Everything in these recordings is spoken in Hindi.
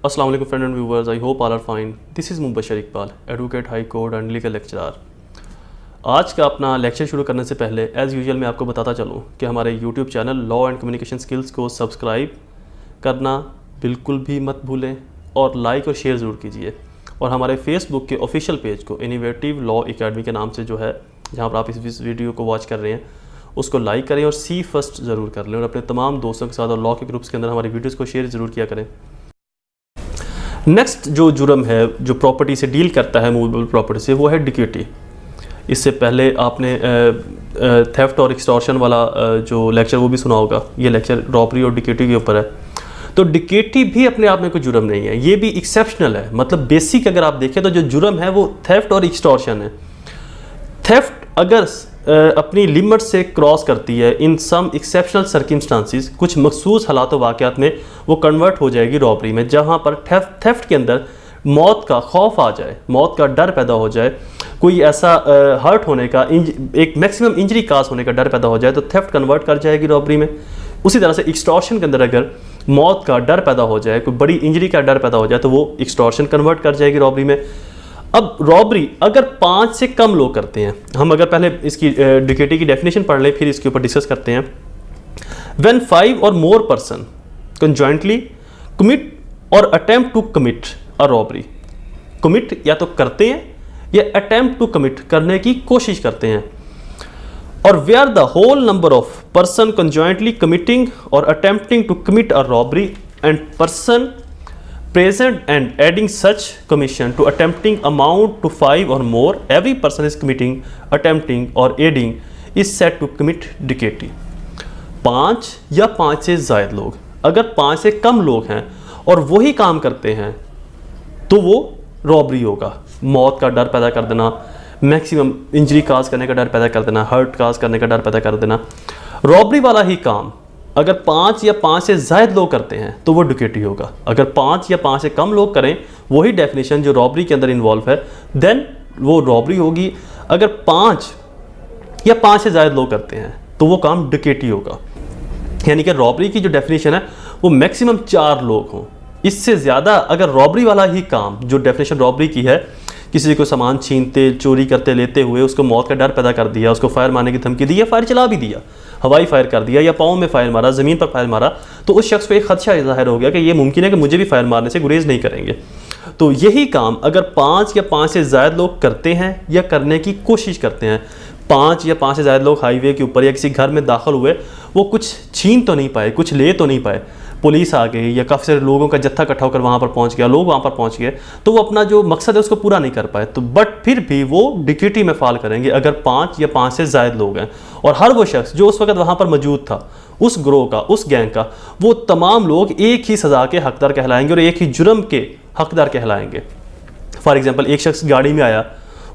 अस्सलाम वालेकुम friend and viewers, I hope all are fine. This is Mubashar Iqbal, advocate, high court and legal lecturer. आज का अपना लेक्चर शुरू करने से पहले एज़ यूजुअल मैं आपको बताता चलूँ कि हमारे YouTube channel law and communication skills को सब्सक्राइब करना बिल्कुल भी मत भूलें और लाइक और शेयर ज़रूर कीजिए। और हमारे फेसबुक के ऑफिशियल पेज को इनोवेटिव लॉ एकेडमी के नाम से जो है, जहाँ पर आप इस वीडियो को वॉच कर रहे हैं, उसको लाइक करें और सी फर्स्ट ज़रूर कर लें और अपने तमाम दोस्तों के साथ और लॉ के ग्रुप्स के अंदर हमारी वीडियोस को शेयर ज़रूर किया करें। नेक्स्ट जो जुर्म है जो प्रॉपर्टी से डील करता है, मूवेबल प्रॉपर्टी से, वो है डिक्यूटी। इससे पहले आपने थेफ्ट और एक्सटॉर्शन वाला जो लेक्चर वो भी सुना होगा। ये लेक्चर रॉबरी और डिक्यूटी के ऊपर है। तो डिक्यूटी भी अपने आप में कोई जुर्म नहीं है, ये भी एक्सेप्शनल है। मतलब बेसिक अगर आप देखें तो जो जुर्म है वो थेफ्ट और एक्सटॉर्शन है। थेफ्ट अगर अपनी लिमिट से क्रॉस करती है इन सम एक्सेप्शनल सर्कमस्टांसिस, कुछ मखसूस हालात व वाक़यात में वो कन्वर्ट हो जाएगी रॉबरी में, जहाँ पर थेफ्ट के अंदर मौत का खौफ आ जाए, मौत का डर पैदा हो जाए, कोई ऐसा हर्ट होने का, एक मैक्सिमम इंजरी काज होने का डर पैदा हो जाए तो थेफ्ट कन्वर्ट कर जाएगी रॉबरी में। उसी तरह से एक्सटॉर्शन के अंदर अगर मौत का डर पैदा हो जाए, कोई बड़ी इंजरी का डर पैदा हो जाए तो वो एक्सटॉर्शन कन्वर्ट कर जाएगी रॉबरी में। अब रॉबरी अगर 5 से कम लोग करते हैं, हम अगर पहले इसकी डिक्यूटी की डेफिनेशन पढ़ लें फिर इसके ऊपर डिस्कस करते हैं। When 5 or more person conjointly commit or attempt to commit a robbery, commit या तो करते हैं या अटेम्प्ट टू कमिट करने की कोशिश करते हैं, और where the whole number of person conjointly committing और attempting to commit a robbery and person present and adding such commission to attempting amount to 5 or more, every person is committing, attempting or aiding is said to commit deceit। 5 या 5 से ज़ायद लोग, अगर 5 से कम लोग हैं और वही काम करते हैं तो वो रॉबरी होगा। मौत का डर पैदा कर देना, मैक्सिमम इंजरी काज करने का डर पैदा कर देना, हर्ट काज करने का डर पैदा कर देना, रॉबरी वाला ही काम अगर 5 या 5 से ज़ायद लोग करते हैं तो वो डिक्यूटी होगा। अगर 5 या 5 से कम लोग करें वही डेफिनेशन जो रॉबरी के अंदर इन्वॉल्व है, देन वो रॉबरी होगी। अगर 5 या 5 से ज़ायद लोग करते हैं तो वो काम डिक्यूटी होगा। यानी कि रॉबरी की जो डेफिनेशन है वो मैक्सिमम 4 लोग हों। इससे ज़्यादा अगर रॉबरी वाला ही काम, जो डेफिनेशन रॉबरी की है, किसी को सामान छीनते, चोरी करते, लेते हुए उसको मौत का डर पैदा कर दिया, उसको फायर मारने की धमकी दी या फायर चला भी दिया, हवाई फायर कर दिया या पाँव में फायर मारा, ज़मीन पर फायर मारा, तो उस शख्स को एक खदशा ज़ाहिर हो गया कि ये मुमकिन है कि मुझे भी फायर मारने से गुरेज नहीं करेंगे। तो यही काम अगर 5 या 5 से ज़ायद लोग करते हैं या करने की कोशिश करते हैं, 5 या 5 से ज़ायद लोग हाईवे के ऊपर या किसी घर में दाखिल हुए, वो कुछ छीन तो नहीं पाए, कुछ ले तो नहीं पाए, पुलिस आ गई या काफ़ी सारे लोगों का जत्था इकट्ठा होकर वहाँ पर पहुँच गया, लोग वहाँ पर पहुँच गए, तो वो अपना जो मकसद है उसको पूरा नहीं कर पाए, तो बट फिर भी वो डिक्यूटी में फाल करेंगे अगर 5 या 5 से ज़ायद लोग हैं। और हर वो शख्स जो उस वक्त वहाँ पर मौजूद था, उस ग्रोह का, उस गैंग का, वो तमाम लोग एक ही सज़ा के हकदार कहलाएंगे और एक ही जुर्म के हकदार कहलाएंगे। फॉर एग्जाम्पल, एक शख्स गाड़ी में आया,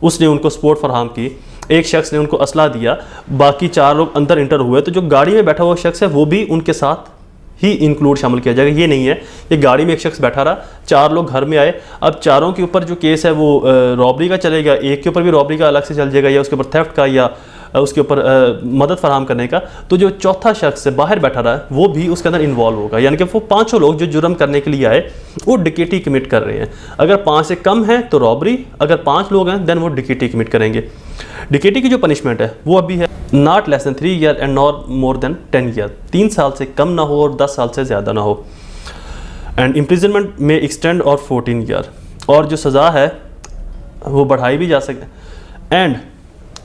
उसने उनको सपोर्ट फराहम की, एक शख्स ने उनको असला दिया, बाकी 4 लोग अंदर इंटर हुए, तो जो गाड़ी में बैठा हुआ शख्स है वो भी उनके साथ ही इंक्लूड शामिल किया जाएगा। ये नहीं है ये गाड़ी में एक शख्स बैठा रहा, 4 लोग घर में आए, अब चारों के ऊपर जो केस है वो रॉबरी का चलेगा, एक के ऊपर भी रॉबरी का अलग से चल जाएगा, या उसके ऊपर थेफ्ट का या उसके ऊपर मदद फराहम करने का। तो जो चौथा शख्स बाहर बैठा रहा है वो भी उसके अंदर इन्वॉल्व होगा। यानी कि वो 5 लोग जो जुर्म करने के लिए आए वो डिक्यूटी कमिट कर रहे हैं। अगर 5 से कम है तो रॉबरी, अगर 5 लोग हैं देन वो डिक्यूटी कमिट करेंगे। डिक्यूटी की जो पनिशमेंट है वो अभी है not less than 3 year and not more than 10 year, 3 साल से कम ना हो और 10 साल से ज़्यादा ना हो। एंड इम्प्रिजनमेंट में एक्सटेंड और 14 ईयर, और जो सज़ा है वो बढ़ाई भी जा सकती। And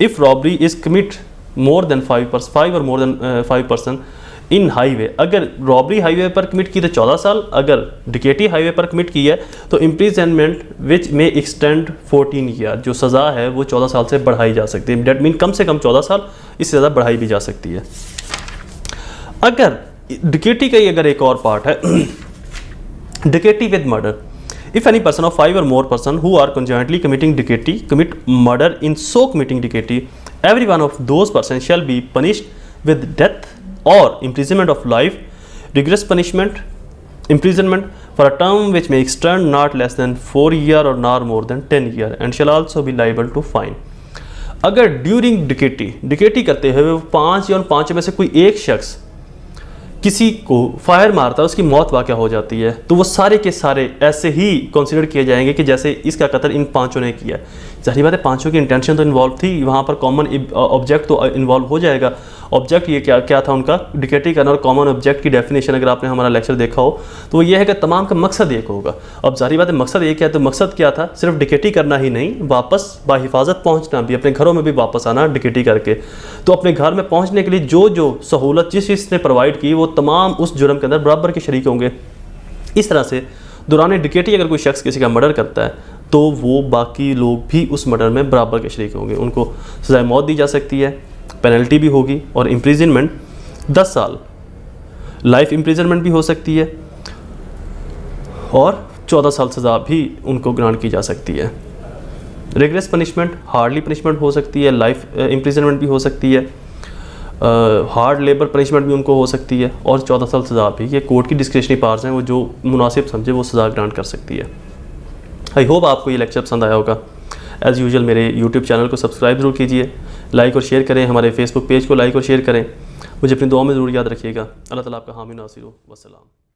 if robbery is commit more than 5 or more than 5 person in highway, अगर रॉबरी हाईवे पर कमिट की तो 14 साल, अगर डिक्यूटी हाईवे पर कमिट की है तो इम्प्रिजनमेंट विच में एक्सटेंड 14 ईयर, जो सज़ा है वो 14 साल से बढ़ाई जा सकती है। डेट मीन कम से कम 14 साल, इससे ज़्यादा बढ़ाई भी जा सकती है। अगर डिक्यूटी का ही अगर एक और पार्ट है, dacoity with murder, if any person of 5 or more person who are conjointly committing deceit commit murder, in so committing deceit, every one of those persons shall be punished with death or imprisonment of life, rigorous punishment, imprisonment for a term which may extend not less than 4 year or not more than 10 year, and shall also be liable to fine। अगर ड्यूरिंग डिक्यूटी करते हुए 5 या उन 5 में से कोई एक शख्स किसी को फायर मारता है, उसकी मौत वाक़या हो जाती है, तो वो सारे के सारे ऐसे ही कंसिडर किए जाएंगे कि जैसे इसका कत्ल इन पांचों ने किया। जाहिर बात है पांचों की इंटेंशन तो इन्वॉल्व थी, वहाँ पर कॉमन ऑब्जेक्ट तो इन्वॉल्व हो जाएगा। ऑब्जेक्ट ये क्या था उनका, डिकेटी करना। और कॉमन ऑब्जेक्ट की डेफिनेशन अगर आपने हमारा लेक्चर देखा हो तो वो ये है कि तमाम का मकसद एक होगा। अब जाहिर बात है मकसद एक है, तो मकसद क्या था, सिर्फ डिकेटी करना ही नहीं, वापस बाहिफाजत पहुँचना भी, अपने घरों में भी वापस आना डिकेटी करके। तो अपने घर में पहुँचने के लिए जो जो सहूलत जिस इसने प्रोवाइड की, वो तमाम उस जुर्म के अंदर बराबर के शरीक होंगे। इस तरह से दौरान डिकेटी अगर कोई शख्स किसी का मर्डर करता है तो वो बाकी लोग भी उस मर्डर में बराबर के शरीक होंगे। उनको सज़ाए मौत दी जा सकती है, पेनल्टी भी होगी, और इम्प्रिजनमेंट 10 साल, लाइफ इम्प्रिजनमेंट भी हो सकती है, और 14 साल सज़ा भी उनको ग्रांट की जा सकती है। रिग्रेस पनिशमेंट, हार्डली पनिशमेंट हो सकती है, लाइफ इम्प्रिजनमेंट भी हो सकती है, हार्ड लेबर पनिशमेंट भी उनको हो सकती है, और 14 साल सज़ा भी। ये कोर्ट की डिस्क्रिशनरी पावर्स हैं, वो जो मुनासिब समझे वो सज़ा ग्रांट कर सकती है। आई होप आपको ये लेक्चर पसंद आया होगा। एज़ यूजुअल मेरे यूट्यूब चैनल को सब्सक्राइब ज़रूर कीजिए, लाइक और शेयर करें, हमारे फेसबुक पेज को लाइक और शेयर करें। मुझे अपनी दुआ में ज़रूर याद रखिएगा। अल्लाह ताला आपका हामी नासिर हो। वस्सलाम।